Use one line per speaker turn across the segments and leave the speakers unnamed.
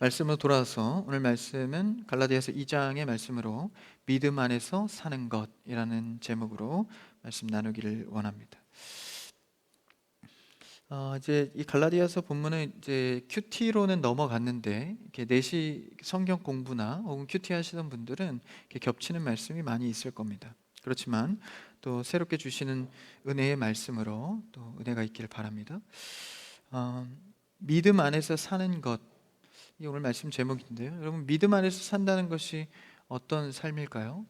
말씀으로 돌아와서 오늘 말씀은 갈라디아서 2장의 말씀으로 믿음 안에서 사는 것이라는 제목으로 말씀 나누기를 원합니다. 이제 이 갈라디아서 본문은 이제 큐티로는 넘어갔는데 이렇게 내시 성경 공부나 혹은 큐티 하시던 분들은 이렇게 겹치는 말씀이 많이 있을 겁니다. 그렇지만 또 새롭게 주시는 은혜의 말씀으로 또 은혜가 있기를 바랍니다. 어, 믿음 안에서 사는 것, 이 오늘 말씀 제목인데요. 여러분, 믿음 안에서 산다는 것이 어떤 삶일까요?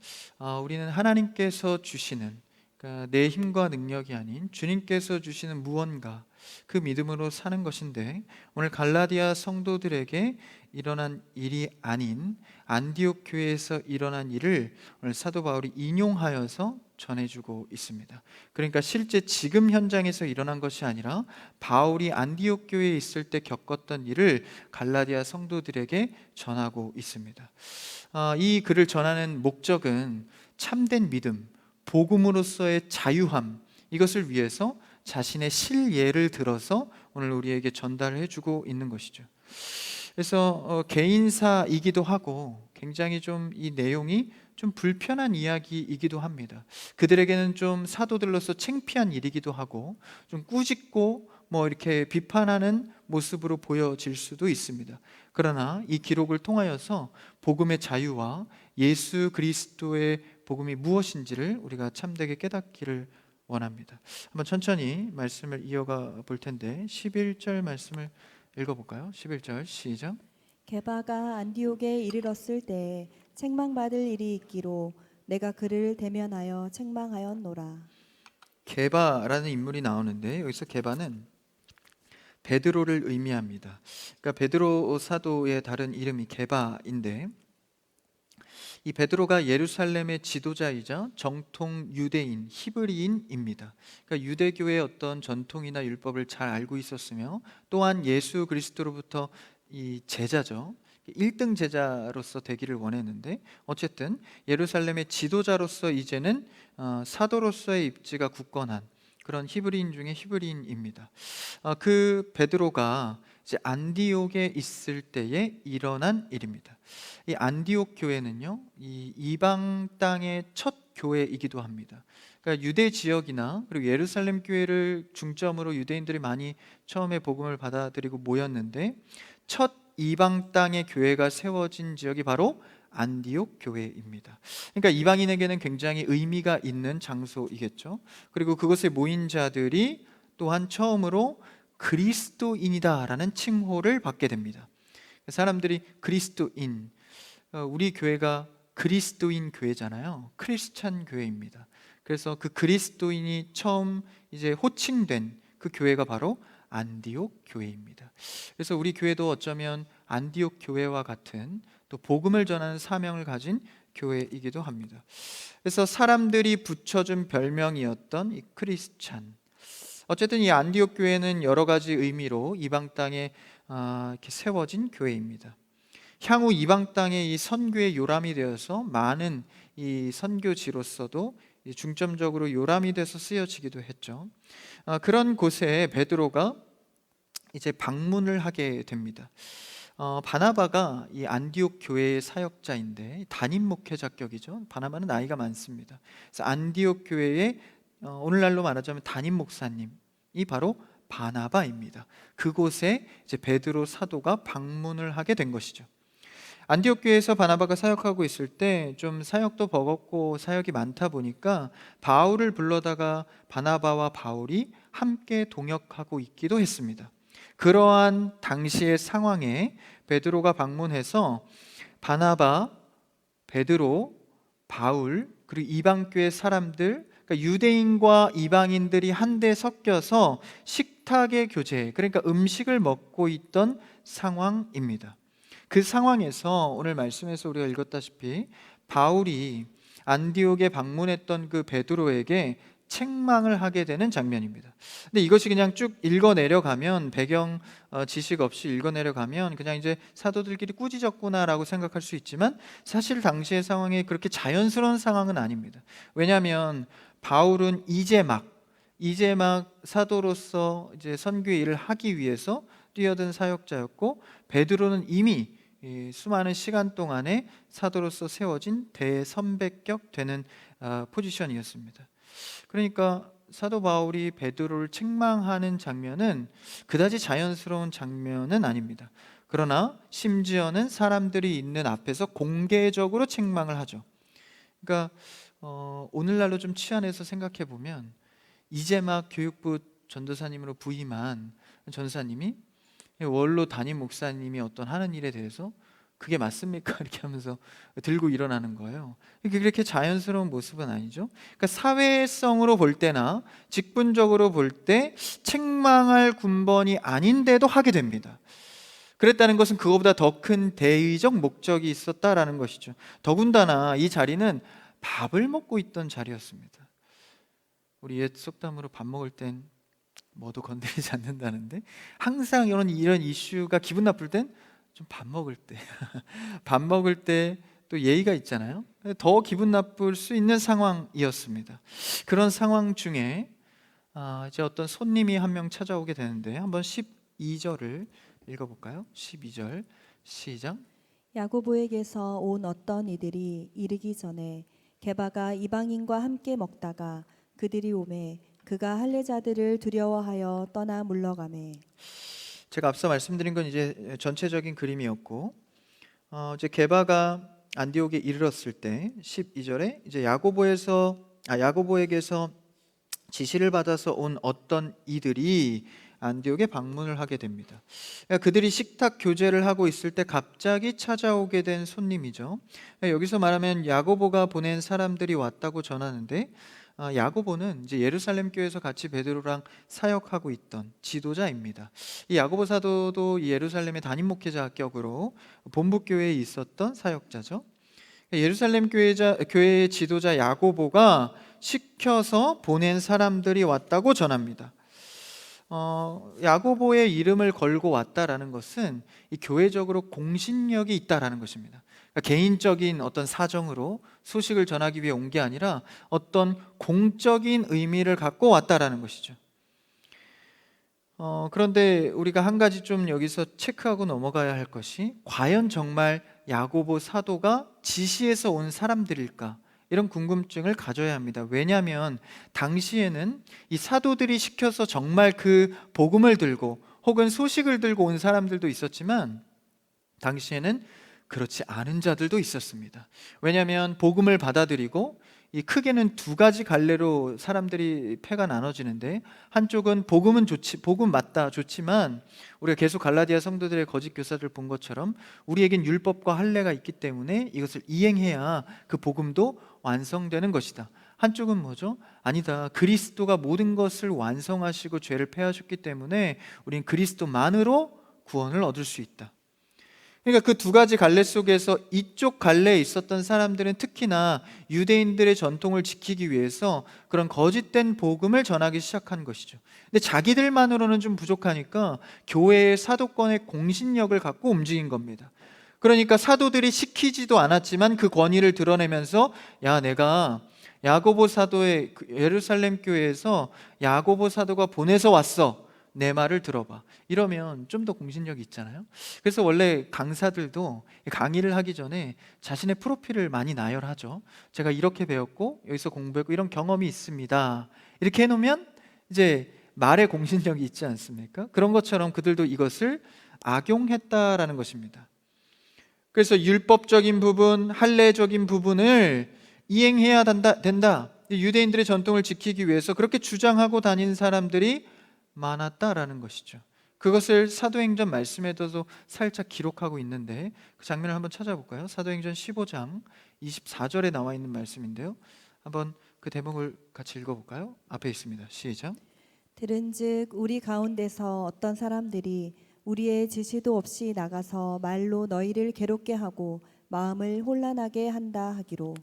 우리는 하나님께서 주시는, 그러니까 내 힘과 능력이 아닌 주님께서 주시는 무언가, 그 믿음으로 사는 것인데, 오늘 갈라디아 성도들에게 일어난 일이 아닌 안디옥 교회에서 일어난 일을 오늘 사도 바울이 인용하여서 전해주고 있습니다. 그러니까 실제 지금 현장에서 일어난 것이 아니라 바울이 안디옥 교회에 있을 때 겪었던 일을 갈라디아 성도들에게 전하고 있습니다. 이 글을 전하는 목적은 참된 믿음, 복음으로서의 자유함, 이것을 위해서 자신의 실예를 들어서 오늘 우리에게 전달해 주고 있는 것이죠. 그래서 개인사이기도 하고 굉장히 좀 이 내용이 좀 불편한 이야기이기도 합니다. 그들에게는 좀 사도들로서 창피한 일이기도 하고 좀 꾸짖고 뭐 이렇게 비판하는 모습으로 보여질 수도 있습니다. 그러나 이 기록을 통하여서 복음의 자유와 예수 그리스도의 복음이 무엇인지를 우리가 참되게 깨닫기를 원합니다. 한번 천천히 말씀을 이어가 볼 텐데 11절 말씀을 읽어볼까요? 11절 시작.
게바가 안디옥에 이르렀을 때에 책망받을 일이 있기로 내가 그를 대면하여 책망하였노라.
게바라는 인물이 나오는데 여기서 게바는 베드로를 의미합니다. 그러니까 베드로 사도의 다른 이름이 게바인데, 이 베드로가 예루살렘의 지도자이자 정통 유대인, 히브리인입니다. 그러니까 유대교의 어떤 전통이나 율법을 잘 알고 있었으며 또한 예수 그리스도로부터 이 제자죠. 1등 제자로서 되기를 원했는데, 어쨌든 예루살렘의 지도자로서 이제는 사도로서의 입지가 굳건한 그런 히브리인 중에 히브리인입니다. 그 베드로가 이제 안디옥에 있을 때에 일어난 일입니다. 이 안디옥 교회는요, 이 이방 땅의 첫 교회이기도 합니다. 그러니까 유대 지역이나 그리고 예루살렘 교회를 중점으로 유대인들이 많이 처음에 복음을 받아들이고 모였는데, 첫 이방 땅의 교회가 세워진 지역이 바로 안디옥 교회입니다. 그러니까 이방인에게는 굉장히 의미가 있는 장소이겠죠. 그리고 그곳에 모인 자들이 또한 처음으로 그리스도인이다라는 칭호를 받게 됩니다. 사람들이 그리스도인, 우리 교회가 그리스도인 교회잖아요. 크리스찬 교회입니다. 그래서 그 그리스도인이 처음 이제 호칭된 그 교회가 바로 안디옥 교회입니다. 그래서 우리 교회도 어쩌면 안디옥 교회와 같은 또 복음을 전하는 사명을 가진 교회이기도 합니다. 그래서 사람들이 붙여준 별명이었던 이 크리스찬, 어쨌든 이 안디옥 교회는 여러 가지 의미로 이방 땅에 이렇게 세워진 교회입니다. 향후 이방 땅에 이 선교의 요람이 되어서 많은 이 선교지로서도 중점적으로 요람이 돼서 쓰여지기도 했죠. 그런 곳에 베드로가 이제 방문을 하게 됩니다. 바나바가 이 안디옥 교회의 사역자인데 담임 목회자격이죠. 바나바는 나이가 많습니다. 그래서 안디옥 교회의 오늘날로 말하자면 담임 목사님이 바로 바나바입니다. 그곳에 이제 베드로 사도가 방문을 하게 된 것이죠. 안디옥 교회에서 바나바가 사역하고 있을 때 좀 사역도 버겁고 사역이 많다 보니까 바울을 불러다가 바나바와 바울이 함께 동역하고 있기도 했습니다. 그러한 당시의 상황에 베드로가 방문해서 바나바, 베드로, 바울, 그리고 이방교회 사람들, 그러니까 유대인과 이방인들이 한데 섞여서 식탁의 교제, 그러니까 음식을 먹고 있던 상황입니다. 그 상황에서 오늘 말씀에서 우리가 읽었다시피 바울이 안디옥에 방문했던 그 베드로에게 책망을 하게 되는 장면입니다. 근데 이것이 그냥 쭉 읽어 내려가면, 배경 지식 없이 읽어 내려가면 그냥 이제 사도들끼리 꾸짖었구나라고 생각할 수 있지만, 사실 당시의 상황이 그렇게 자연스러운 상황은 아닙니다. 왜냐하면 바울은 이제 막 사도로서 이제 선교 일을 하기 위해서 뛰어든 사역자였고, 베드로는 이미 이 수많은 시간 동안에 사도로서 세워진 대선배격 되는 포지션이었습니다. 그러니까 사도 바울이 베드로를 책망하는 장면은 그다지 자연스러운 장면은 아닙니다. 그러나 심지어는 사람들이 있는 앞에서 공개적으로 책망을 하죠. 그러니까 오늘날로 좀 치환해서 생각해 보면 이제 막 교육부 전도사님으로 부임한 전사님이 원로 담임 목사님이 어떤 하는 일에 대해서 그게 맞습니까? 이렇게 하면서 들고 일어나는 거예요. 그렇게 자연스러운 모습은 아니죠. 그러니까 사회성으로 볼 때나 직분적으로 볼 때 책망할 군번이 아닌데도 하게 됩니다. 그랬다는 것은 그거보다 더 큰 대의적 목적이 있었다라는 것이죠. 더군다나 이 자리는 밥을 먹고 있던 자리였습니다. 우리 옛 속담으로 밥 먹을 땐 뭐도 건드리지 않는다는데, 항상 이런 이슈가 기분 나쁠 땐 좀 밥 먹을 때 밥 먹을 때 또 예의가 있잖아요. 더 기분 나쁠 수 있는 상황이었습니다. 그런 상황 중에 이제 어떤 손님이 한 명 찾아오게 되는데, 한번 12절을 읽어볼까요? 12절 시작.
야고보에게서 온 어떤 이들이 이르기 전에 게바가 이방인과 함께 먹다가 그들이 오매 그가 할례자들을 두려워하여 떠나 물러가매.
제가 앞서 말씀드린 건 이제 전체적인 그림이었고, 이제 게바가 안디옥에 이르렀을 때 12절에 이제 야고보에게서 지시를 받아서 온 어떤 이들이 안디옥에 방문을 하게 됩니다. 그러니까 그들이 식탁 교제를 하고 있을 때 갑자기 찾아오게 된 손님이죠. 여기서 말하면 야고보가 보낸 사람들이 왔다고 전하는데, 야고보는 이제 예루살렘 교회에서 같이 베드로랑 사역하고 있던 지도자입니다. 이 야고보 사도도 이 예루살렘의 담임 목회자격으로 본부 교회에 있었던 사역자죠. 예루살렘 교회의 지도자 야고보가 시켜서 보낸 사람들이 왔다고 전합니다. 야고보의 이름을 걸고 왔다라는 것은 이 교회적으로 공신력이 있다라는 것입니다. 그러니까 개인적인 어떤 사정으로 소식을 전하기 위해 온 게 아니라 어떤 공적인 의미를 갖고 왔다라는 것이죠. 그런데 우리가 한 가지 좀 여기서 체크하고 넘어가야 할 것이, 과연 정말 야고보 사도가 지시해서 온 사람들일까? 이런 궁금증을 가져야 합니다. 왜냐하면 당시에는 이 사도들이 시켜서 정말 그 복음을 들고 혹은 소식을 들고 온 사람들도 있었지만, 당시에는 그렇지 않은 자들도 있었습니다. 왜냐하면 복음을 받아들이고, 이 크게는 두 가지 갈래로 사람들이 패가 나눠지는데, 한쪽은 복음 맞다, 좋지만 우리가 계속 갈라디아 성도들의 거짓 교사들 본 것처럼 우리에겐 율법과 할례가 있기 때문에 이것을 이행해야 그 복음도 완성되는 것이다. 한쪽은 뭐죠? 아니다, 그리스도가 모든 것을 완성하시고 죄를 패하셨기 때문에 우린 그리스도만으로 구원을 얻을 수 있다. 그러니까 그 두 가지 갈래 속에서 이쪽 갈래에 있었던 사람들은 특히나 유대인들의 전통을 지키기 위해서 그런 거짓된 복음을 전하기 시작한 것이죠. 근데 자기들만으로는 좀 부족하니까 교회의 사도권의 공신력을 갖고 움직인 겁니다. 그러니까 사도들이 시키지도 않았지만 그 권위를 드러내면서, 야, 내가 야고보 사도의 예루살렘 교회에서 야고보 사도가 보내서 왔어, 내 말을 들어봐, 이러면 좀 더 공신력이 있잖아요. 그래서 원래 강사들도 강의를 하기 전에 자신의 프로필을 많이 나열하죠. 제가 이렇게 배웠고 여기서 공부했고 이런 경험이 있습니다, 이렇게 해놓으면 이제 말의 공신력이 있지 않습니까? 그런 것처럼 그들도 이것을 악용했다라는 것입니다. 그래서 율법적인 부분, 할례적인 부분을 이행해야 된다. 유대인들의 전통을 지키기 위해서 그렇게 주장하고 다닌 사람들이 많았다라는 것이죠. 그것을 사도행전 말씀에도 살짝 기록하고 있는데, 그 장면을 한번 찾아볼까요? 사도행전 15장 24절에 나와 있는 말씀인데요, 한번 그 대목을 같이 읽어볼까요? 앞에 있습니다. 시작.
들은즉 우리 가운데서 어떤 사람들이 우리의 지시도 없이 나가서 말로 너희를 괴롭게 하고 마음을 혼란하게 한다 하기로.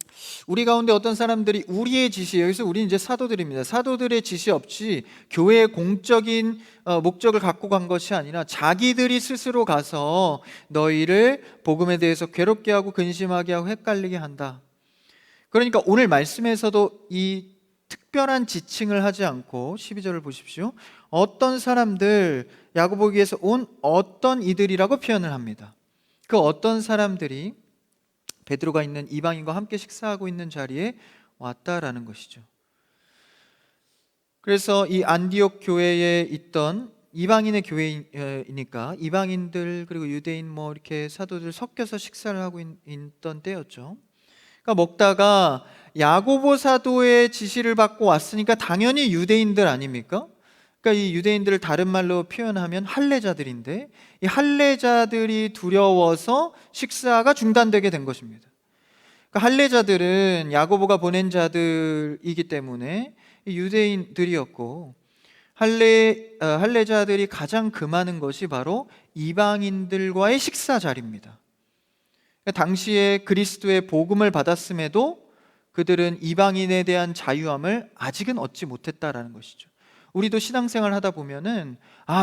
우리 가운데 어떤 사람들이 우리의 지시, 여기서 우리는 이제 사도들입니다. 사도들의 지시 없이 교회의 공적인 목적을 갖고 간 것이 아니라 자기들이 스스로 가서 너희를 복음에 대해서 괴롭게 하고 근심하게 하고 헷갈리게 한다. 그러니까 오늘 말씀에서도 이 특별한 지칭을 하지 않고 12절을 보십시오. 어떤 사람들, 야고보에게서 온 어떤 이들이라고 표현을 합니다. 그 어떤 사람들이 베드로가 있는 이방인과 함께 식사하고 있는 자리에 왔다라는 것이죠. 그래서 이 안디옥 교회에 있던 이방인의 교회이니까 이방인들 그리고 유대인 뭐 이렇게 사도들 섞여서 식사를 하고 있던 때였죠. 그러니까 먹다가 야고보 사도의 지시를 받고 왔으니까 당연히 유대인들 아닙니까? 그러니까 이 유대인들을 다른 말로 표현하면 할례자들인데, 이 할례자들이 두려워서 식사가 중단되게 된 것입니다. 그러니까 할례자들은 야고보가 보낸 자들이기 때문에 유대인들이었고, 할례자들이 가장 금하는 것이 바로 이방인들과의 식사 자리입니다. 그러니까 당시에 그리스도의 복음을 받았음에도 그들은 이방인에 대한 자유함을 아직은 얻지 못했다라는 것이죠. 우리도 신앙생활 하다 보면은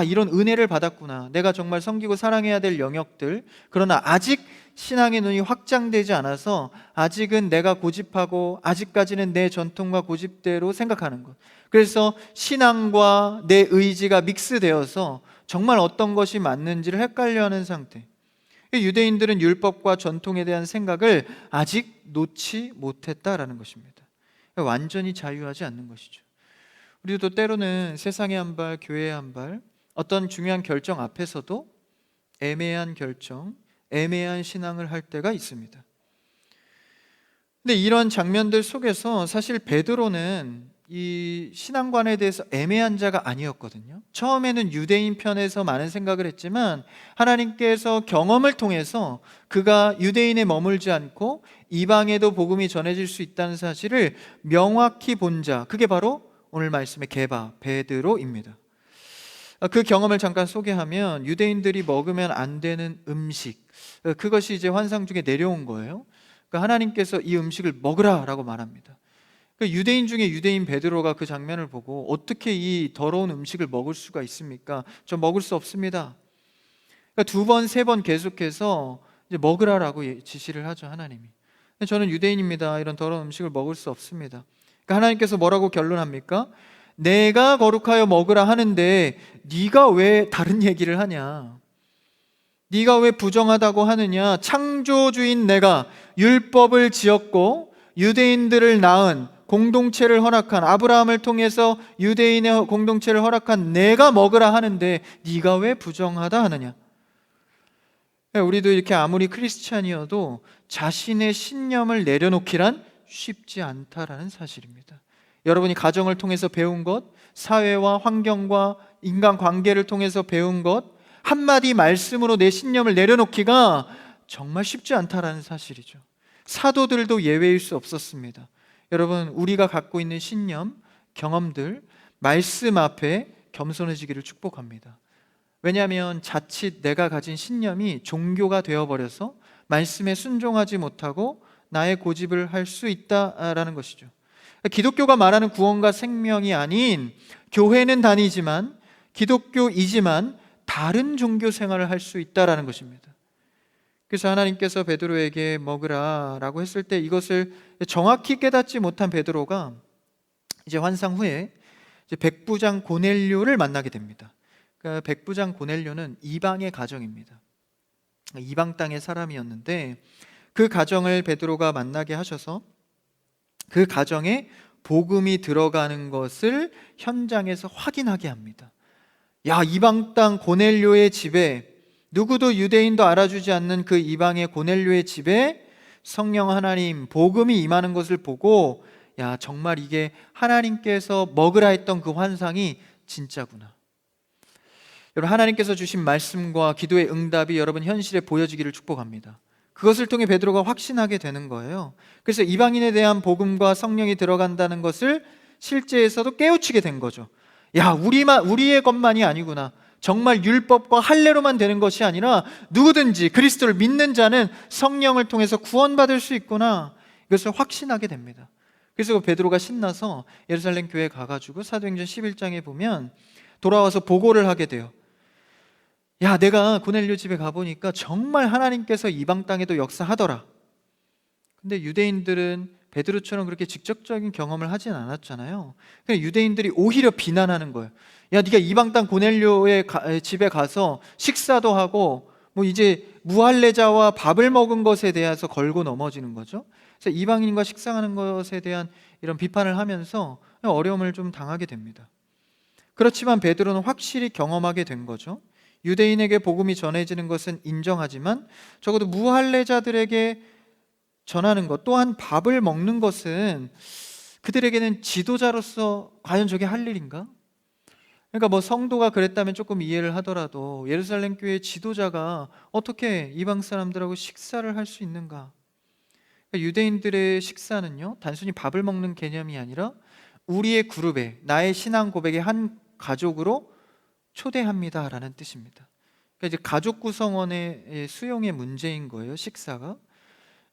이런 은혜를 받았구나, 내가 정말 섬기고 사랑해야 될 영역들, 그러나 아직 신앙의 눈이 확장되지 않아서 아직은 내가 고집하고 아직까지는 내 전통과 고집대로 생각하는 것, 그래서 신앙과 내 의지가 믹스되어서 정말 어떤 것이 맞는지를 헷갈려하는 상태. 유대인들은 율법과 전통에 대한 생각을 아직 놓지 못했다라는 것입니다. 완전히 자유하지 않는 것이죠. 우리도 때로는 세상의 한 발, 교회의 한 발, 어떤 중요한 결정 앞에서도 애매한 결정, 애매한 신앙을 할 때가 있습니다. 근데 이런 장면들 속에서 사실 베드로는 이 신앙관에 대해서 애매한 자가 아니었거든요. 처음에는 유대인 편에서 많은 생각을 했지만 하나님께서 경험을 통해서 그가 유대인에 머물지 않고 이방에도 복음이 전해질 수 있다는 사실을 명확히 본 자, 그게 바로 오늘 말씀의 게바, 베드로입니다. 그 경험을 잠깐 소개하면, 유대인들이 먹으면 안 되는 음식, 그것이 이제 환상 중에 내려온 거예요. 그러니까 하나님께서 이 음식을 먹으라라고 말합니다. 유대인 중에 유대인 베드로가 그 장면을 보고 어떻게 이 더러운 음식을 먹을 수가 있습니까? 저 먹을 수 없습니다. 그러니까 두 번, 세 번 계속해서 이제 먹으라라고 지시를 하죠, 하나님이. 저는 유대인입니다. 이런 더러운 음식을 먹을 수 없습니다. 그러니까 하나님께서 뭐라고 결론합니까? 내가 거룩하여 먹으라 하는데 네가 왜 다른 얘기를 하냐? 네가 왜 부정하다고 하느냐? 창조주인 내가 율법을 지었고 유대인들을 낳은, 공동체를 허락한, 아브라함을 통해서 유대인의 공동체를 허락한 내가 먹으라 하는데 네가 왜 부정하다 하느냐? 우리도 이렇게 아무리 크리스찬이어도 자신의 신념을 내려놓기란 쉽지 않다라는 사실입니다. 여러분이 가정을 통해서 배운 것, 사회와 환경과 인간관계를 통해서 배운 것, 한마디 말씀으로 내 신념을 내려놓기가 정말 쉽지 않다라는 사실이죠. 사도들도 예외일 수 없었습니다. 여러분, 우리가 갖고 있는 신념, 경험들, 말씀 앞에 겸손해지기를 축복합니다. 왜냐하면 자칫 내가 가진 신념이 종교가 되어버려서 말씀에 순종하지 못하고 나의 고집을 할 수 있다라는 것이죠. 기독교가 말하는 구원과 생명이 아닌, 교회는 다니지만 기독교이지만 다른 종교 생활을 할 수 있다라는 것입니다. 그래서 하나님께서 베드로에게 먹으라라고 했을 때 이것을 정확히 깨닫지 못한 베드로가 이제 환상 후에 이제 백부장 고넬료를 만나게 됩니다. 그러니까 백부장 고넬료는 이방의 가정입니다. 이방 땅의 사람이었는데 그 가정을 베드로가 만나게 하셔서 그 가정에 복음이 들어가는 것을 현장에서 확인하게 합니다. 야, 이방 땅 고넬료의 집에, 누구도 유대인도 알아주지 않는 그 이방의 고넬료의 집에 성령 하나님, 복음이 임하는 것을 보고, 야, 정말 이게 하나님께서 먹으라 했던 그 환상이 진짜구나. 여러분, 하나님께서 주신 말씀과 기도의 응답이 여러분 현실에 보여지기를 축복합니다. 그것을 통해 베드로가 확신하게 되는 거예요. 그래서 이방인에 대한 복음과 성령이 들어간다는 것을 실제에서도 깨우치게 된 거죠. 야, 우리의 것만이 아니구나. 정말 율법과 할례로만 되는 것이 아니라 누구든지 그리스도를 믿는 자는 성령을 통해서 구원받을 수 있구나. 이것을 확신하게 됩니다. 그래서 베드로가 신나서 예루살렘 교회에 가가지고 사도행전 11장에 보면 돌아와서 보고를 하게 돼요. 야, 내가 고넬료 집에 가보니까 정말 하나님께서 이방 땅에도 역사하더라. 근데 유대인들은 베드로처럼 그렇게 직접적인 경험을 하진 않았잖아요. 그러니까 유대인들이 오히려 비난하는 거예요. 야, 네가 이방 땅 고넬료의 집에 가서 식사도 하고 뭐 이제 무할례자와 밥을 먹은 것에 대해서 걸고 넘어지는 거죠. 그래서 이방인과 식사하는 것에 대한 이런 비판을 하면서 어려움을 좀 당하게 됩니다. 그렇지만 베드로는 확실히 경험하게 된 거죠. 유대인에게 복음이 전해지는 것은 인정하지만 적어도 무할례자들에게 전하는 것, 또한 밥을 먹는 것은 그들에게는 지도자로서 과연 저게 할 일인가? 그러니까 뭐 성도가 그랬다면 조금 이해를 하더라도 예루살렘 교회 지도자가 어떻게 이방 사람들하고 식사를 할 수 있는가? 그러니까 유대인들의 식사는요, 단순히 밥을 먹는 개념이 아니라 우리의 그룹에, 나의 신앙 고백의 한 가족으로 초대합니다라는 뜻입니다. 그러니까 이제 가족 구성원의 수용의 문제인 거예요, 식사가.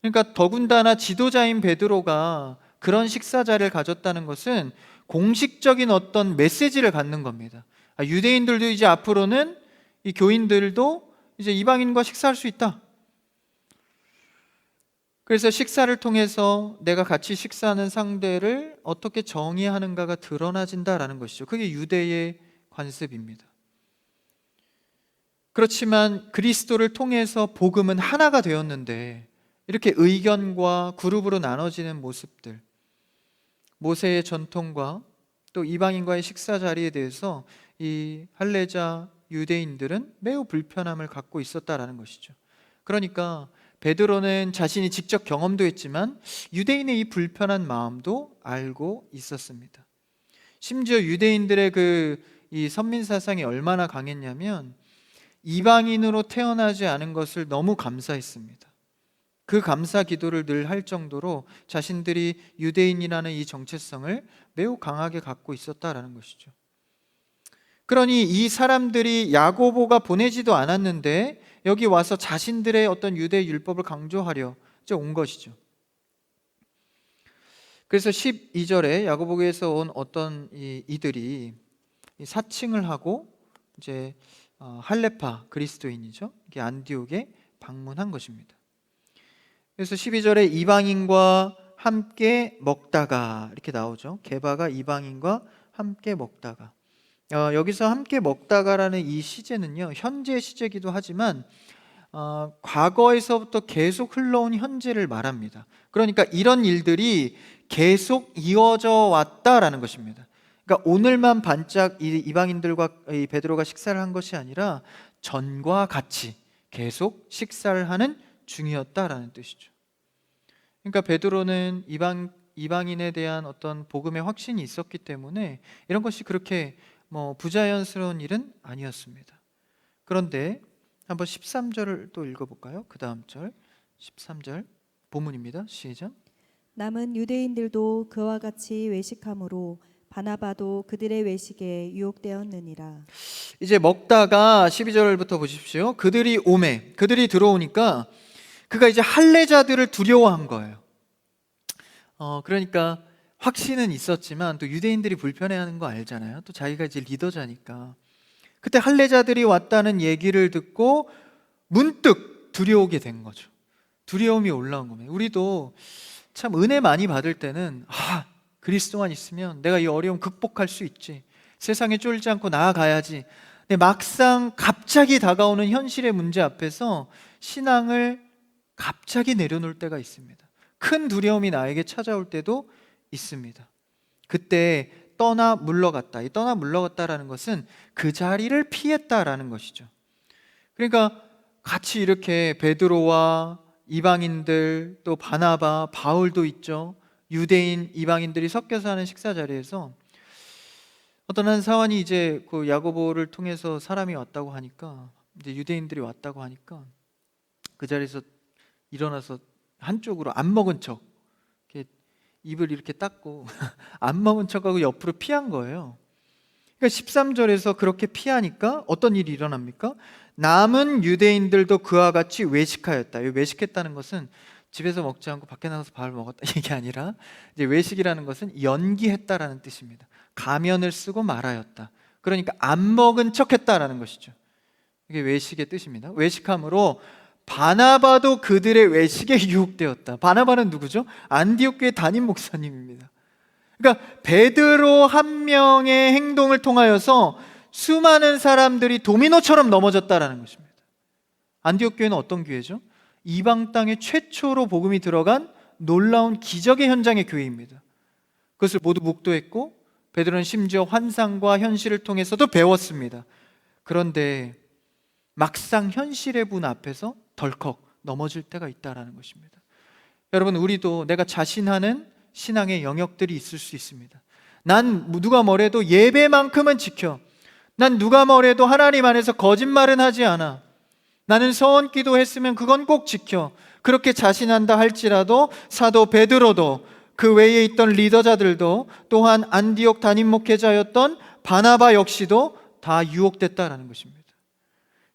그러니까 더군다나 지도자인 베드로가 그런 식사 자리를 가졌다는 것은 공식적인 어떤 메시지를 갖는 겁니다. 유대인들도 이제 앞으로는, 이 교인들도 이제 이방인과 식사할 수 있다. 그래서 식사를 통해서 내가 같이 식사하는 상대를 어떻게 정의하는가가 드러나진다라는 것이죠. 그게 유대의 관습입니다. 그렇지만 그리스도를 통해서 복음은 하나가 되었는데 이렇게 의견과 그룹으로 나눠지는 모습들, 모세의 전통과 또 이방인과의 식사 자리에 대해서 이 할례자 유대인들은 매우 불편함을 갖고 있었다라는 것이죠. 그러니까 베드로는 자신이 직접 경험도 했지만 유대인의 이 불편한 마음도 알고 있었습니다. 심지어 유대인들의 이 선민 사상이 얼마나 강했냐면 이방인으로 태어나지 않은 것을 너무 감사했습니다. 그 감사 기도를 늘 할 정도로 자신들이 유대인이라는 이 정체성을 매우 강하게 갖고 있었다라는 것이죠. 그러니 이 사람들이 야고보가 보내지도 않았는데 여기 와서 자신들의 어떤 유대 율법을 강조하려 이제 온 것이죠. 그래서 12절에 야고보에서 온 어떤 이들이 사칭을 하고 이제 할레파 그리스도인이죠. 이게 안디옥에 방문한 것입니다. 그래서 12절에 이방인과 함께 먹다가 이렇게 나오죠. 게바가 이방인과 함께 먹다가. 여기서 함께 먹다가라는 이 시제는요, 현재 시제기도 하지만 과거에서부터 계속 흘러온 현재를 말합니다. 그러니까 이런 일들이 계속 이어져 왔다라는 것입니다. 그러니까 오늘만 반짝 이방인들과 이 베드로가 식사를 한 것이 아니라 전과 같이 계속 식사를 하는 중이었다라는 뜻이죠. 그러니까 베드로는 이방인에 대한 어떤 복음의 확신이 있었기 때문에 이런 것이 그렇게 부자연스러운 일은 아니었습니다. 그런데 한번 13절을 또 읽어볼까요? 그 다음 절 13절 본문입니다. 시작.
남은 유대인들도 그와 같이 외식함으로 바나바도 그들의 외식에 유혹되었느니라.
이제 먹다가 12절부터 보십시오. 그들이 들어오니까 그가 이제 할례자들을 두려워한 거예요. 그러니까 확신은 있었지만 또 유대인들이 불편해하는 거 알잖아요. 또 자기가 이제 리더자니까. 그때 할례자들이 왔다는 얘기를 듣고 문득 두려우게 된 거죠. 두려움이 올라온 겁니다. 우리도 참 은혜 많이 받을 때는 그리스도만 있으면 내가 이 어려움 극복할 수 있지, 세상에 쫄지 않고 나아가야지. 근데 막상 갑자기 다가오는 현실의 문제 앞에서 신앙을 갑자기 내려놓을 때가 있습니다. 큰 두려움이 나에게 찾아올 때도 있습니다. 그때 떠나 물러갔다. 이 떠나 물러갔다라는 것은 그 자리를 피했다라는 것이죠. 그러니까 같이 이렇게 베드로와 이방인들, 또 바나바, 바울도 있죠. 유대인, 이방인들이 섞여서 하는 식사 자리에서 어떤 한 사원이 이제 그 야고보를 통해서 사람이 왔다고 하니까, 이제 유대인들이 왔다고 하니까 그 자리에서 일어나서 한쪽으로 안 먹은 척, 이렇게 입을 이렇게 닦고 안 먹은 척하고 옆으로 피한 거예요. 그러니까 13절에서 그렇게 피하니까 어떤 일이 일어납니까? 남은 유대인들도 그와 같이 외식하였다. 외식했다는 것은 집에서 먹지 않고 밖에 나가서 밥을 먹었다 이게 아니라, 이제 외식이라는 것은 연기했다라는 뜻입니다. 가면을 쓰고 말하였다. 그러니까 안 먹은 척했다라는 것이죠. 이게 외식의 뜻입니다. 외식함으로 바나바도 그들의 외식에 유혹되었다. 바나바는 누구죠? 안디옥 교회 담임 목사님입니다. 그러니까 베드로 한 명의 행동을 통하여서 수많은 사람들이 도미노처럼 넘어졌다라는 것입니다. 안디옥 교회는 어떤 교회죠? 이방 땅에 최초로 복음이 들어간 놀라운 기적의 현장의 교회입니다. 그것을 모두 묵도했고 베드로는 심지어 환상과 현실을 통해서도 배웠습니다. 그런데 막상 현실의 분 앞에서 덜컥 넘어질 때가 있다는 것입니다. 여러분, 우리도 내가 자신하는 신앙의 영역들이 있을 수 있습니다. 난 누가 뭐래도 예배만큼은 지켜. 난 누가 뭐래도 하나님 안에서 거짓말은 하지 않아. 나는 서원 기도했으면 그건 꼭 지켜. 그렇게 자신한다 할지라도 사도 베드로도, 그 외에 있던 리더자들도, 또한 안디옥 담임 목회자였던 바나바 역시도 다 유혹됐다라는 것입니다.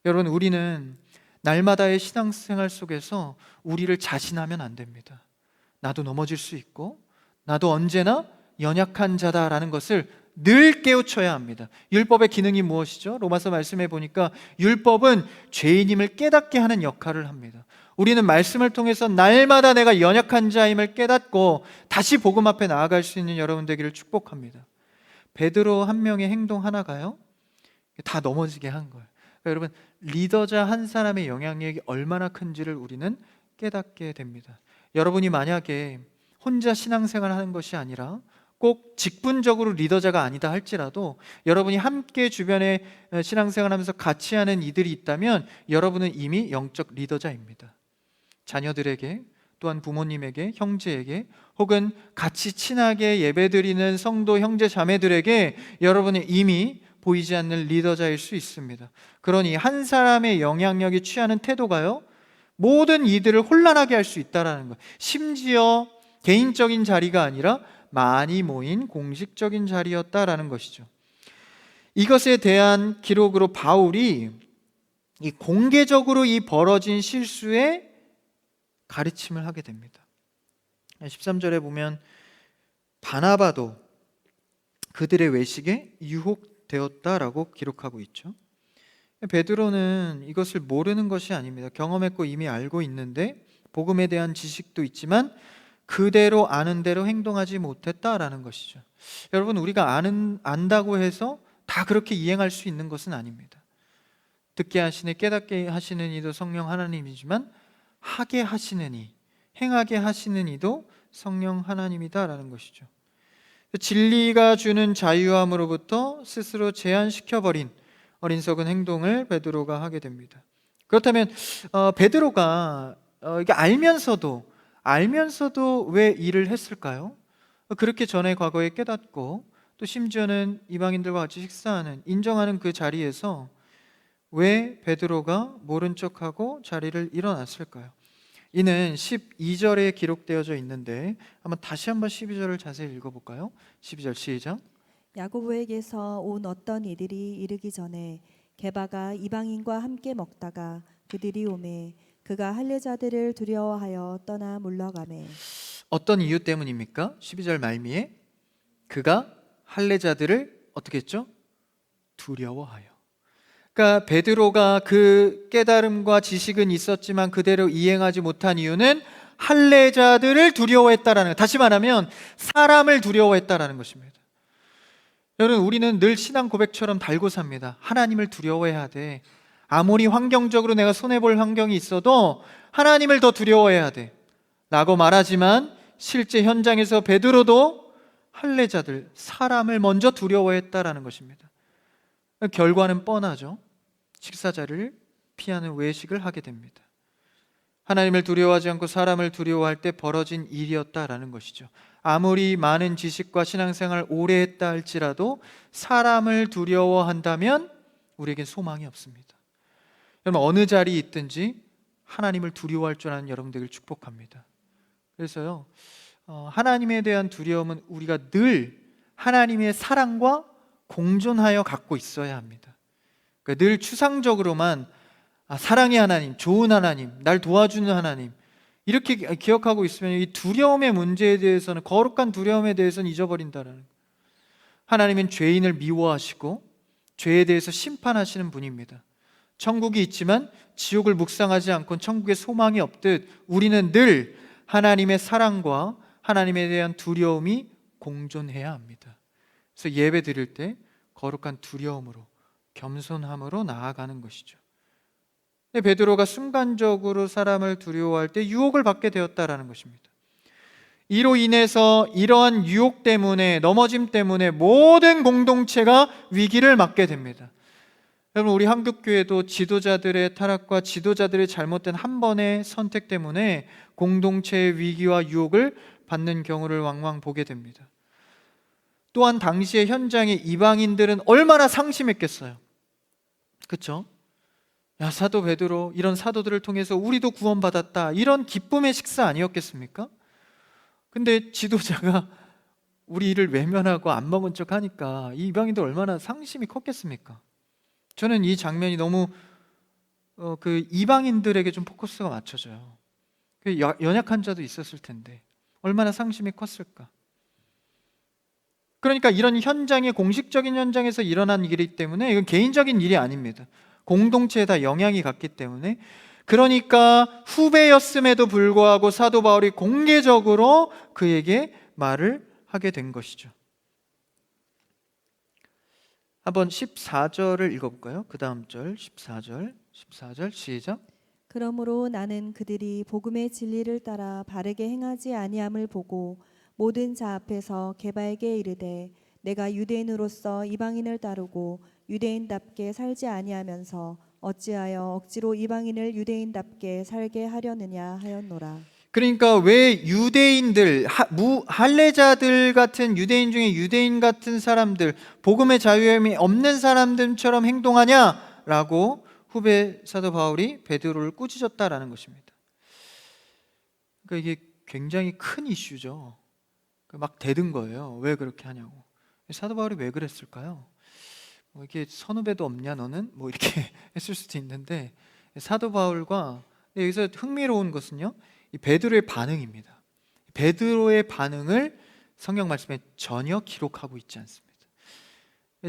여러분, 우리는 날마다의 신앙생활 속에서 우리를 자신하면 안 됩니다. 나도 넘어질 수 있고 나도 언제나 연약한 자다라는 것을 늘 깨우쳐야 합니다. 율법의 기능이 무엇이죠? 로마서 말씀해 보니까 율법은 죄인임을 깨닫게 하는 역할을 합니다. 우리는 말씀을 통해서 날마다 내가 연약한 자임을 깨닫고 다시 복음 앞에 나아갈 수 있는 여러분 되기를 축복합니다. 베드로 한 명의 행동 하나가요, 다 넘어지게 한 거예요. 그러니까 여러분, 리더자 한 사람의 영향력이 얼마나 큰지를 우리는 깨닫게 됩니다. 여러분이 만약에 혼자 신앙생활 하는 것이 아니라 꼭 직분적으로 리더자가 아니다 할지라도 여러분이 함께 주변에 신앙생활하면서 같이 하는 이들이 있다면 여러분은 이미 영적 리더자입니다. 자녀들에게, 또한 부모님에게, 형제에게, 혹은 같이 친하게 예배드리는 성도 형제 자매들에게 여러분은 이미 보이지 않는 리더자일 수 있습니다. 그러니 한 사람의 영향력이 취하는 태도가요, 모든 이들을 혼란하게 할 수 있다는 것. 심지어 개인적인 자리가 아니라 많이 모인 공식적인 자리였다라는 것이죠. 이것에 대한 기록으로 바울이 이 공개적으로 이 벌어진 실수에 가르침을 하게 됩니다. 13절에 보면 바나바도 그들의 외식에 유혹되었다라고 기록하고 있죠. 베드로는 이것을 모르는 것이 아닙니다. 경험했고 이미 알고 있는데 복음에 대한 지식도 있지만 그대로 아는 대로 행동하지 못했다라는 것이죠. 여러분, 우리가 안다고 해서 다 그렇게 이행할 수 있는 것은 아닙니다. 듣게 하시니 깨닫게 하시는 이도 성령 하나님이지만 하게 하시는 이, 행하게 하시는 이도 성령 하나님이다라는 것이죠. 진리가 주는 자유함으로부터 스스로 제한시켜버린 어리석은 행동을 베드로가 하게 됩니다. 그렇다면 베드로가 이게 알면서도 왜 일을 했을까요? 그렇게 전에 과거에 깨닫고 또 심지어는 이방인들과 같이 식사하는, 인정하는 그 자리에서 왜 베드로가 모른 척하고 자리를 일어났을까요? 이는 12절에 기록되어져 있는데 다시 한번 12절을 자세히 읽어볼까요? 12절 시작.
야고보에게서 온 어떤 이들이 이르기 전에 게바가 이방인과 함께 먹다가 그들이 오매 그가 할례자들을 두려워하여 떠나 물러가매.
어떤 이유 때문입니까? 12절 말미에 그가 할례자들을 어떻게 했죠? 두려워하여. 그러니까 베드로가 그 깨달음과 지식은 있었지만 그대로 이행하지 못한 이유는 할례자들을 두려워했다라는 것. 다시 말하면 사람을 두려워했다라는 것입니다. 여러분, 우리는 늘 신앙 고백처럼 달고 삽니다. 하나님을 두려워해야 돼. 아무리 환경적으로 내가 손해볼 환경이 있어도 하나님을 더 두려워해야 돼 라고 말하지만 실제 현장에서 베드로도 할례자들, 사람을 먼저 두려워했다라는 것입니다. 결과는 뻔하죠. 식사 자리를 피하는 외식을 하게 됩니다. 하나님을 두려워하지 않고 사람을 두려워할 때 벌어진 일이었다라는 것이죠. 아무리 많은 지식과 신앙생활을 오래 했다 할지라도 사람을 두려워한다면 우리에겐 소망이 없습니다. 여러분, 어느 자리에 있든지 하나님을 두려워할 줄 아는 여러분 되길 축복합니다. 그래서요, 하나님에 대한 두려움은 우리가 늘 하나님의 사랑과 공존하여 갖고 있어야 합니다. 그러니까 늘 추상적으로만 사랑의 하나님, 좋은 하나님, 날 도와주는 하나님 이렇게 기억하고 있으면 이 두려움의 문제에 대해서는, 거룩한 두려움에 대해서는 잊어버린다라는 거예요. 하나님은 죄인을 미워하시고 죄에 대해서 심판하시는 분입니다. 천국이 있지만 지옥을 묵상하지 않고는 천국에 소망이 없듯 우리는 늘 하나님의 사랑과 하나님에 대한 두려움이 공존해야 합니다. 그래서 예배 드릴 때 거룩한 두려움으로, 겸손함으로 나아가는 것이죠. 베드로가 순간적으로 사람을 두려워할 때 유혹을 받게 되었다라는 것입니다. 이로 인해서 이러한 유혹 때문에, 넘어짐 때문에 모든 공동체가 위기를 맞게 됩니다. 여러분, 우리 한국교회도 지도자들의 타락과 지도자들의 잘못된 한 번의 선택 때문에 공동체의 위기와 유혹을 받는 경우를 왕왕 보게 됩니다. 또한 당시의 현장의 이방인들은 얼마나 상심했겠어요. 그렇죠? 야, 사도 베드로, 이런 사도들을 통해서 우리도 구원받았다, 이런 기쁨의 식사 아니었겠습니까? 근데 지도자가 우리 일을 외면하고 안 먹은 척 하니까 이 이방인들 얼마나 상심이 컸겠습니까? 저는 이 장면이 너무 그 이방인들에게 좀 포커스가 맞춰져요. 그 연약한 자도 있었을 텐데 얼마나 상심이 컸을까? 그러니까 이런 현장의 공식적인 현장에서 일어난 일이기 때문에 이건 개인적인 일이 아닙니다. 공동체에 다 영향이 갔기 때문에, 그러니까 후배였음에도 불구하고 사도 바울이 공개적으로 그에게 말을 하게 된 것이죠. 한번 14절을 읽어볼까요? 그 다음 절 14절 시작.
그러므로 나는 그들이 복음의 진리를 따라 바르게 행하지 아니함을 보고 모든 자 앞에서 게바에게 이르되 내가 유대인으로서 이방인을 따르고 유대인답게 살지 아니하면서 어찌하여 억지로 이방인을 유대인답게 살게 하려느냐 하였노라.
그러니까 왜 유대인들, 할례자들 같은 유대인 중에 유대인 같은 사람들, 복음의 자유함이 없는 사람들처럼 행동하냐라고 후배 사도 바울이 베드로를 꾸짖었다라는 것입니다. 그러니까 이게 굉장히 큰 이슈죠. 막 대든 거예요. 왜 그렇게 하냐고. 사도 바울이 왜 그랬을까요? 뭐 이렇게 선후배도 없냐 너는? 뭐 이렇게 했을 수도 있는데, 사도 바울과 여기서 흥미로운 것은요, 이 베드로의 반응입니다. 베드로의 반응을 성경 말씀에 전혀 기록하고 있지 않습니다.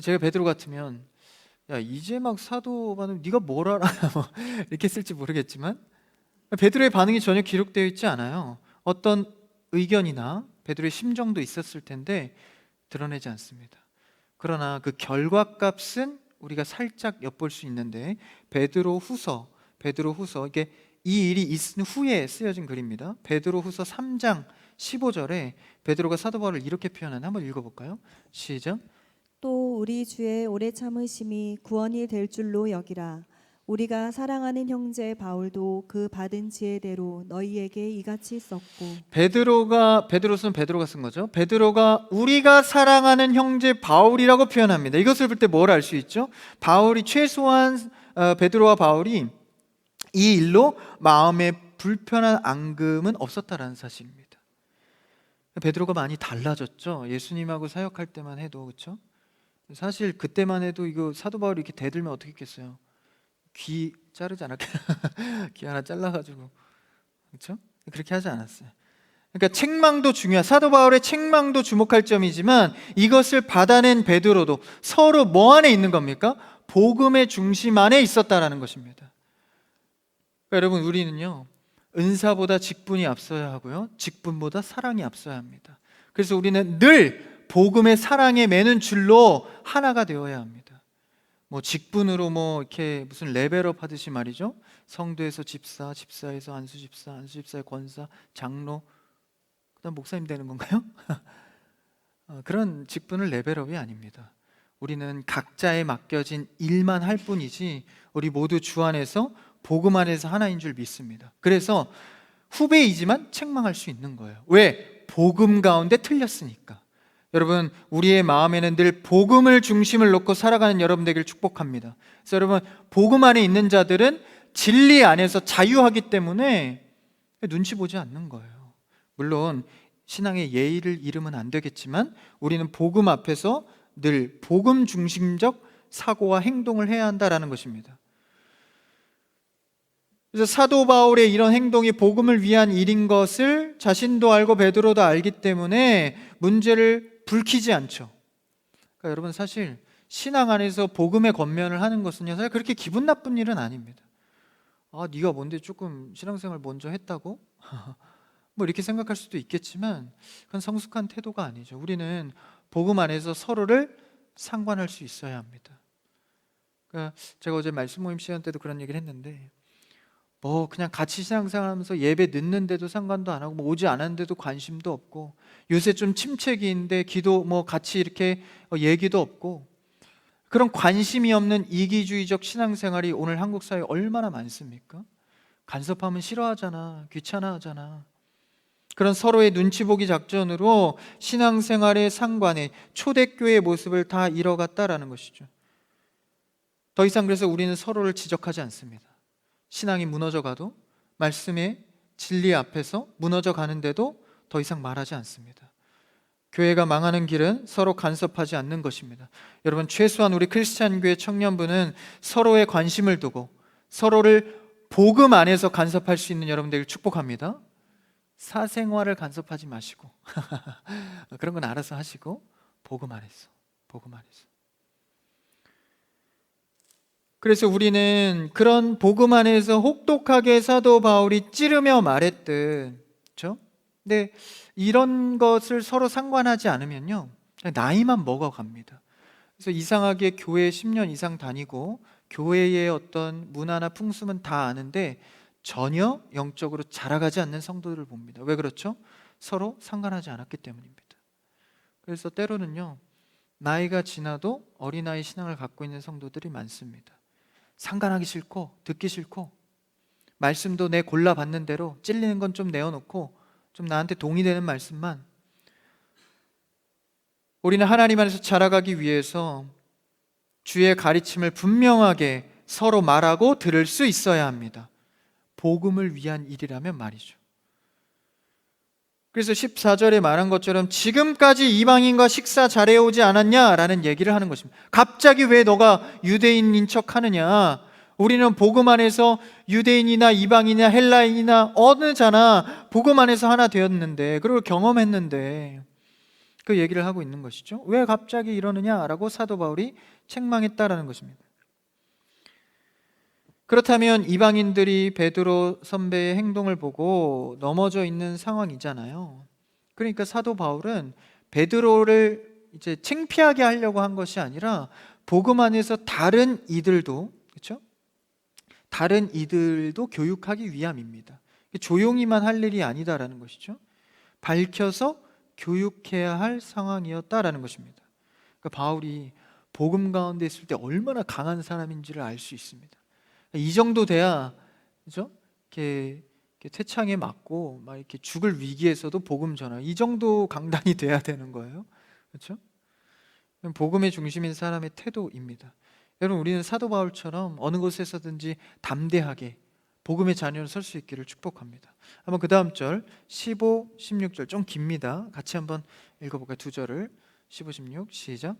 제가 베드로 같으면 야, 이제 막 사도 반응 네가 뭘 알아? 뭐 이렇게 했을지 모르겠지만 베드로의 반응이 전혀 기록되어 있지 않아요. 어떤 의견이나 베드로의 심정도 있었을 텐데 드러내지 않습니다. 그러나 그 결과값은 우리가 살짝 엿볼 수 있는데, 베드로후서 이게 이 일이 있은 후에 쓰여진 글입니다. 베드로후서 3장 15절에 베드로가 사도 바울을 이렇게 표현하는, 한번 읽어볼까요? 시작.
또 우리 주의 오래 참으심이 구원이 될 줄로 여기라. 우리가 사랑하는 형제 바울도 그 받은 지혜대로 너희에게 이같이 썼고.
베드로는 베드로가 쓴 거죠. 베드로가 우리가 사랑하는 형제 바울이라고 표현합니다. 이것을 볼 때 뭘 알 수 있죠? 바울이 최소한 베드로와 바울이 이 일로 마음에 불편한 앙금은 없었다라는 사실입니다. 베드로가 많이 달라졌죠. 예수님하고 사역할 때만 해도, 그렇죠? 사실 그때만 해도 이거 사도 바울이 이렇게 대들면 어떻게 했겠어요? 귀 자르지 않았겠나? 귀 하나 잘라가지고, 그렇죠? 그렇게 하지 않았어요. 그러니까 책망도 사도 바울의 책망도 주목할 점이지만, 이것을 받아낸 베드로도 서로 뭐 안에 있는 겁니까? 복음의 중심 안에 있었다라는 것입니다. 그러니까 여러분, 우리는요, 은사보다 직분이 앞서야 하고요, 직분보다 사랑이 앞서야 합니다. 그래서 우리는 늘 복음의 사랑에 매는 줄로 하나가 되어야 합니다. 뭐 직분으로 뭐 이렇게 무슨 레벨업 하듯이 말이죠. 성도에서 집사, 집사에서 안수집사, 안수집사의 권사, 장로, 그다음 목사님 되는 건가요? 그런 직분을 레벨업이 아닙니다. 우리는 각자에 맡겨진 일만 할 뿐이지, 우리 모두 주 안에서 복음 안에서 하나인 줄 믿습니다. 그래서 후배이지만 책망할 수 있는 거예요. 왜? 복음 가운데 틀렸으니까. 여러분, 우리의 마음에는 늘 복음을 중심을 놓고 살아가는 여러분 되기를 축복합니다. 그래서 여러분, 복음 안에 있는 자들은 진리 안에서 자유하기 때문에 눈치 보지 않는 거예요. 물론 신앙의 예의를 잃으면 안 되겠지만, 우리는 복음 앞에서 늘 복음 중심적 사고와 행동을 해야 한다라는 것입니다. 그래서 사도 바울의 이런 행동이 복음을 위한 일인 것을 자신도 알고 베드로도 알기 때문에 문제를 불키지 않죠. 그러니까 여러분, 사실 신앙 안에서 복음의 권면을 하는 것은요, 사실 그렇게 기분 나쁜 일은 아닙니다. 아, 네가 뭔데 조금 신앙생활 먼저 했다고? 뭐 이렇게 생각할 수도 있겠지만, 그건 성숙한 태도가 아니죠. 우리는 복음 안에서 서로를 상관할 수 있어야 합니다. 그러니까 제가 어제 말씀 모임 시간 때도 그런 얘기를 했는데, 뭐 그냥 같이 신앙생활하면서 예배 늦는데도 상관도 안 하고 뭐 오지 않았는데도 관심도 없고 요새 좀 침체기인데 기도 뭐 같이 이렇게 얘기도 없고 그런 관심이 없는 이기주의적 신앙생활이 오늘 한국 사회에 얼마나 많습니까? 간섭하면 싫어하잖아, 귀찮아하잖아. 그런 서로의 눈치 보기 작전으로 신앙생활의 상관의 초대교회의 모습을 다 잃어갔다라는 것이죠. 더 이상 그래서 우리는 서로를 지적하지 않습니다. 신앙이 무너져가도 말씀의 진리 앞에서 무너져 가는데도 더 이상 말하지 않습니다. 교회가 망하는 길은 서로 간섭하지 않는 것입니다. 여러분, 최소한 우리 크리스찬 교회 청년부는 서로의 관심을 두고 서로를 복음 안에서 간섭할 수 있는 여러분들을 축복합니다. 사생활을 간섭하지 마시고 그런 건 알아서 하시고 복음 안에서. 그래서 우리는 그런 복음 안에서 혹독하게 사도 바울이 찌르며 말했듯, 그렇죠? 근데 이런 것을 서로 상관하지 않으면요, 그냥 나이만 먹어갑니다. 그래서 이상하게 교회 10년 이상 다니고 교회의 어떤 문화나 풍습은 다 아는데 전혀 영적으로 자라가지 않는 성도들을 봅니다. 왜 그렇죠? 서로 상관하지 않았기 때문입니다. 그래서 때로는요, 나이가 지나도 어린아이 신앙을 갖고 있는 성도들이 많습니다. 상관하기 싫고 듣기 싫고 말씀도 내 골라받는 대로 찔리는 건 좀 내어놓고 좀 나한테 동의되는 말씀만. 우리는 하나님 안에서 자라가기 위해서 주의 가르침을 분명하게 서로 말하고 들을 수 있어야 합니다. 복음을 위한 일이라면 말이죠. 그래서 14절에 말한 것처럼 지금까지 이방인과 식사 잘해오지 않았냐라는 얘기를 하는 것입니다. 갑자기 왜 너가 유대인인 척하느냐? 우리는 복음 안에서 유대인이나 이방인이나 헬라인이나 어느잖아 복음 안에서 하나 되었는데, 그걸 경험했는데, 그 얘기를 하고 있는 것이죠. 왜 갑자기 이러느냐라고 사도 바울이 책망했다라는 것입니다. 그렇다면 이방인들이 베드로 선배의 행동을 보고 넘어져 있는 상황이잖아요. 그러니까 사도 바울은 베드로를 이제 창피하게 하려고 한 것이 아니라 복음 안에서 다른 이들도, 그렇죠? 다른 이들도 교육하기 위함입니다. 조용히만 할 일이 아니다라는 것이죠. 밝혀서 교육해야 할 상황이었다라는 것입니다. 그러니까 바울이 복음 가운데 있을 때 얼마나 강한 사람인지를 알 수 있습니다. 이 정도 돼야, 그죠? 이렇게 태창에 맞고 막 이렇게 죽을 위기에서도 복음 전하, 이 정도 강단이 돼야 되는 거예요. 그렇죠? 복음의 중심인 사람의 태도입니다. 여러분, 우리는 사도 바울처럼 어느 곳에서든지 담대하게 복음의 자녀로 설 수 있기를 축복합니다. 한번 그 다음 절 15, 16절 좀 깁니다. 같이 한번 읽어볼까요? 두 절을 15, 16 시작.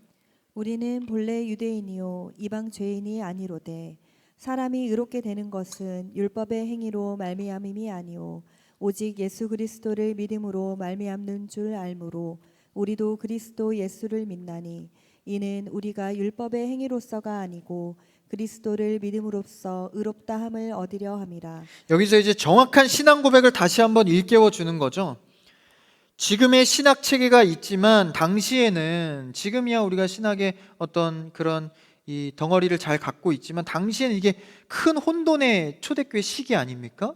우리는 본래 유대인이요 이방 죄인이 아니로되 사람이 의롭게 되는 것은 율법의 행위로 말미암음이 아니요 오직 예수 그리스도를 믿음으로 말미암는 줄 알므로 우리도 그리스도 예수를 믿나니 이는 우리가 율법의 행위로서가 아니고 그리스도를 믿음으로써 의롭다 함을 얻으려 함이라.
여기서 이제 정확한 신앙 고백을 다시 한번 일깨워 주는 거죠. 지금의 신학 체계가 있지만 당시에는, 지금이야 우리가 신학의 어떤 그런 이 덩어리를 잘 갖고 있지만 당시에는 이게 큰 혼돈의 초대교회 시기 아닙니까?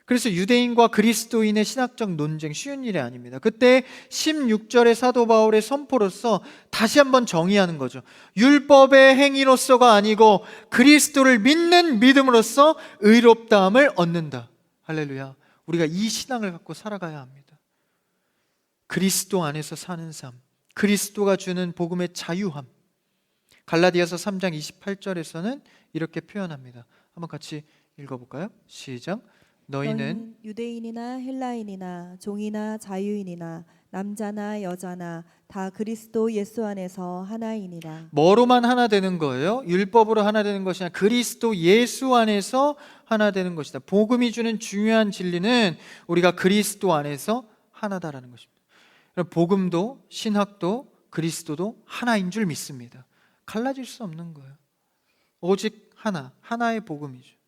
그래서 유대인과 그리스도인의 신학적 논쟁 쉬운 일이 아닙니다. 그때 16절의 사도 바울의 선포로서 다시 한번 정의하는 거죠. 율법의 행위로서가 아니고 그리스도를 믿는 믿음으로써 의롭다함을 얻는다. 할렐루야. 우리가 이 신앙을 갖고 살아가야 합니다. 그리스도 안에서 사는 삶, 그리스도가 주는 복음의 자유함. 갈라디아서 3장 28절에서는 이렇게 표현합니다. 한번 같이 읽어볼까요? 시작. 너희는
유대인이나 헬라인이나 종이나 자유인이나 남자나 여자나 다 그리스도 예수 안에서 하나이니라.
뭐로만 하나 되는 거예요? 율법으로 하나 되는 것이 아니라 그리스도 예수 안에서 하나 되는 것이다. 복음이 주는 중요한 진리는 우리가 그리스도 안에서 하나다라는 것입니다. 복음도 신학도 그리스도도 하나인 줄 믿습니다. 갈라질 수 없는 거예요. 오직 하나, 하나의 복음이죠.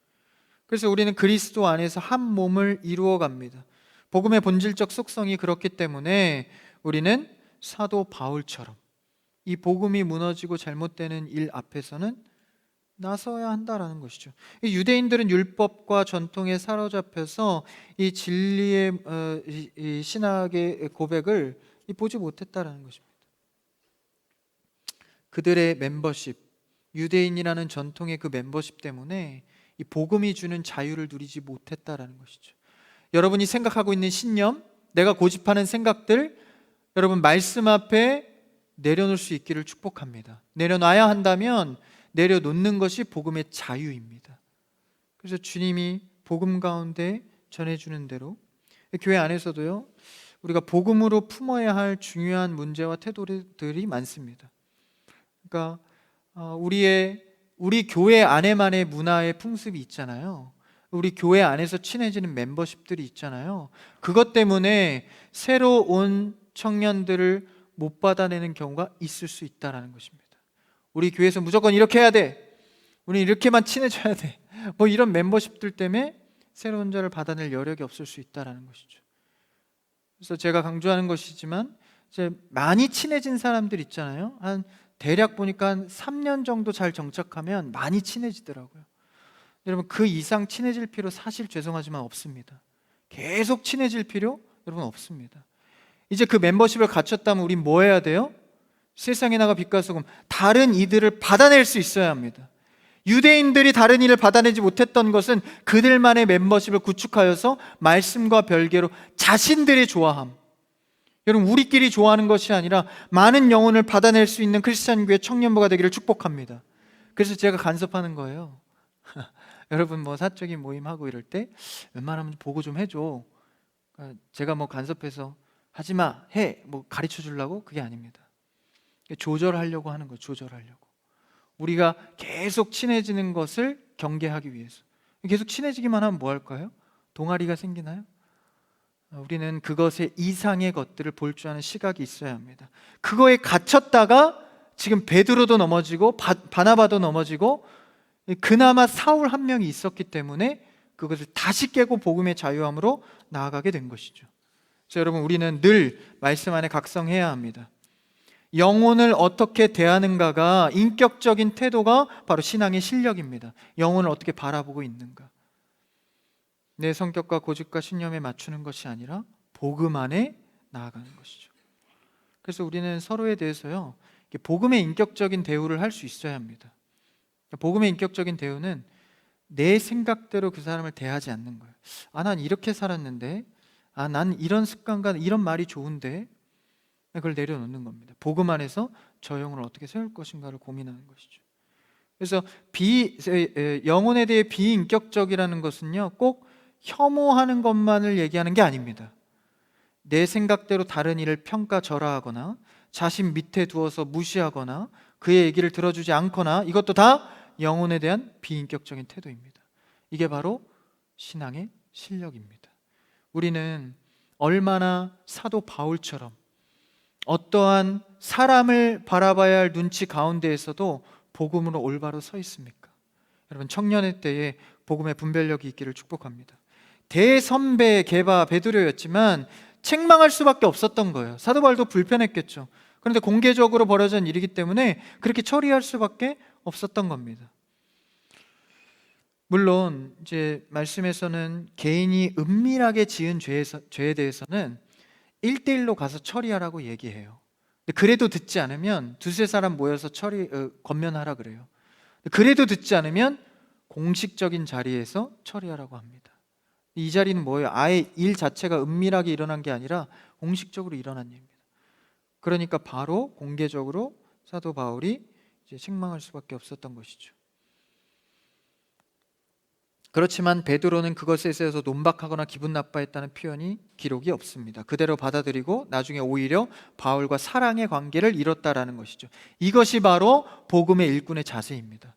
그래서 우리는 그리스도 안에서 한 몸을 이루어 갑니다. 복음의 본질적 속성이 그렇기 때문에 우리는 사도 바울처럼 이 복음이 무너지고 잘못되는 일 앞에서는 나서야 한다라는 것이죠. 이 유대인들은 율법과 전통에 사로잡혀서 이 진리의 이 신학의 고백을 보지 못했다라는 것입니다. 그들의 멤버십, 유대인이라는 전통의 그 멤버십 때문에 이 복음이 주는 자유를 누리지 못했다라는 것이죠. 여러분이 생각하고 있는 신념, 내가 고집하는 생각들, 여러분 말씀 앞에 내려놓을 수 있기를 축복합니다. 내려놔야 한다면 내려놓는 것이 복음의 자유입니다. 그래서 주님이 복음 가운데 전해주는 대로 교회 안에서도요, 우리가 복음으로 품어야 할 중요한 문제와 태도들이 많습니다. 그러니까 우리 교회 안에만의 문화의 풍습이 있잖아요. 우리 교회 안에서 친해지는 멤버십들이 있잖아요. 그것 때문에 새로 온 청년들을 못 받아내는 경우가 있을 수 있다는 것입니다. 우리 교회에서 무조건 이렇게 해야 돼, 우리 이렇게만 친해져야 돼, 뭐 이런 멤버십들 때문에 새로운 자를 받아낼 여력이 없을 수 있다는 것이죠. 그래서 제가 강조하는 것이지만 이제 많이 친해진 사람들 있잖아요. 한 대략 보니까 한 3년 정도 잘 정착하면 많이 친해지더라고요. 여러분 그 이상 친해질 필요 사실 죄송하지만 없습니다. 계속 친해질 필요 여러분 없습니다. 이제 그 멤버십을 갖췄다면 우린 뭐 해야 돼요? 세상에 나가 빛과 소금, 다른 이들을 받아낼 수 있어야 합니다. 유대인들이 다른 이를 받아내지 못했던 것은 그들만의 멤버십을 구축하여서 말씀과 별개로 자신들의 좋아함, 여러분 우리끼리 좋아하는 것이 아니라 많은 영혼을 받아낼 수 있는 크리스찬 교회 청년부가 되기를 축복합니다. 그래서 제가 간섭하는 거예요. 여러분 뭐 사적인 모임하고 이럴 때 웬만하면 보고 좀 해줘. 제가 뭐 간섭해서 하지마 해 뭐 가르쳐 주려고 그게 아닙니다. 조절하려고 하는 거예요. 조절하려고. 우리가 계속 친해지는 것을 경계하기 위해서. 계속 친해지기만 하면 뭐 할까요? 동아리가 생기나요? 우리는 그것의 이상의 것들을 볼 줄 아는 시각이 있어야 합니다. 그거에 갇혔다가 지금 베드로도 넘어지고 바나바도 넘어지고 그나마 사울 한 명이 있었기 때문에 그것을 다시 깨고 복음의 자유함으로 나아가게 된 것이죠. 그래서 여러분 우리는 늘 말씀 안에 각성해야 합니다. 영혼을 어떻게 대하는가가, 인격적인 태도가 바로 신앙의 실력입니다. 영혼을 어떻게 바라보고 있는가, 내 성격과 고집과 신념에 맞추는 것이 아니라 복음 안에 나아가는 것이죠. 그래서 우리는 서로에 대해서요, 복음의 인격적인 대우를 할 수 있어야 합니다. 복음의 인격적인 대우는 내 생각대로 그 사람을 대하지 않는 거예요. 난 이렇게 살았는데, 난 이런 습관과 이런 말이 좋은데, 그걸 내려놓는 겁니다. 복음 안에서 저 영혼을 어떻게 세울 것인가를 고민하는 것이죠. 그래서 영혼에 대해 비인격적이라는 것은요, 꼭 혐오하는 것만을 얘기하는 게 아닙니다. 내 생각대로 다른 이를 평가절하하거나 자신 밑에 두어서 무시하거나 그의 얘기를 들어주지 않거나, 이것도 다 영혼에 대한 비인격적인 태도입니다. 이게 바로 신앙의 실력입니다. 우리는 얼마나 사도 바울처럼 어떠한 사람을 바라봐야 할 눈치 가운데에서도 복음으로 올바로 서 있습니까? 여러분 청년의 때에 복음의 분별력이 있기를 축복합니다. 대선배 게바 베드로였지만 책망할 수밖에 없었던 거예요. 사도 바울도 불편했겠죠. 그런데 공개적으로 벌어진 일이기 때문에 그렇게 처리할 수밖에 없었던 겁니다. 물론 이제 말씀에서는 개인이 은밀하게 지은 죄에 대해서는 1대1로 가서 처리하라고 얘기해요. 그래도 듣지 않으면 두세 사람 모여서 권면하라 그래요. 그래도 듣지 않으면 공식적인 자리에서 처리하라고 합니다. 이 자리는 뭐예요? 아예 일 자체가 은밀하게 일어난 게 아니라 공식적으로 일어난 일입니다. 그러니까 바로 공개적으로 사도 바울이 이제 책망할 수밖에 없었던 것이죠. 그렇지만 베드로는 그것에 대해서 논박하거나 기분 나빠했다는 표현이 기록이 없습니다. 그대로 받아들이고 나중에 오히려 바울과 사랑의 관계를 이뤘다라는 것이죠. 이것이 바로 복음의 일꾼의 자세입니다.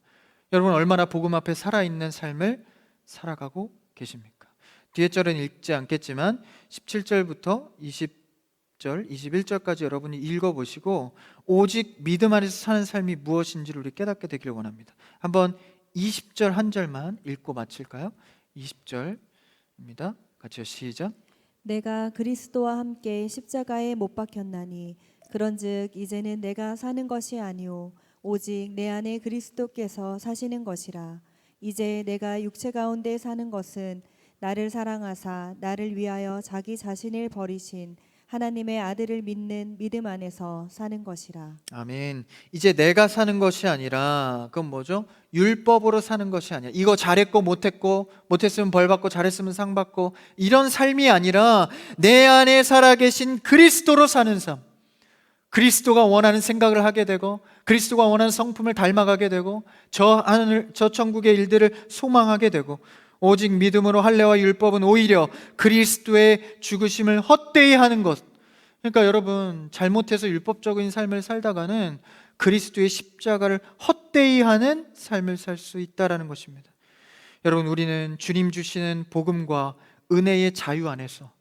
여러분 얼마나 복음 앞에 살아있는 삶을 살아가고 계십니까? 뒤에 절은 읽지 않겠지만 17절부터 20절, 21절까지 여러분이 읽어보시고 오직 믿음 안에서 사는 삶이 무엇인지를 우리 깨닫게 되기를 원합니다. 한번 20절 한 절만 읽고 마칠까요? 20절입니다. 같이요. 시작.
내가 그리스도와 함께 십자가에 못 박혔나니 그런즉 이제는 내가 사는 것이 아니요 오직 내 안에 그리스도께서 사시는 것이라. 이제 내가 육체 가운데 사는 것은 나를 사랑하사 나를 위하여 자기 자신을 버리신 하나님의 아들을 믿는 믿음 안에서 사는 것이라.
아멘. 이제 내가 사는 것이 아니라 그건 뭐죠? 율법으로 사는 것이 아니야. 이거 잘했고 못했고, 못했으면 벌 받고 잘했으면 상 받고, 이런 삶이 아니라 내 안에 살아계신 그리스도로 사는 삶. 그리스도가 원하는 생각을 하게 되고, 그리스도가 원하는 성품을 닮아가게 되고, 저 천국의 일들을 소망하게 되고, 오직 믿음으로 할례와 율법은 오히려 그리스도의 죽으심을 헛되이 하는 것. 그러니까 여러분, 잘못해서 율법적인 삶을 살다가는 그리스도의 십자가를 헛되이 하는 삶을 살 수 있다라는 것입니다. 여러분, 우리는 주님 주시는 복음과 은혜의 자유 안에서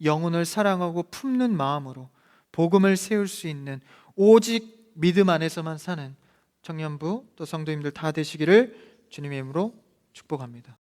영혼을 사랑하고 품는 마음으로 복음을 세울 수 있는, 오직 믿음 안에서만 사는 청년부 또 성도님들 다 되시기를 주님의 이름으로 축복합니다.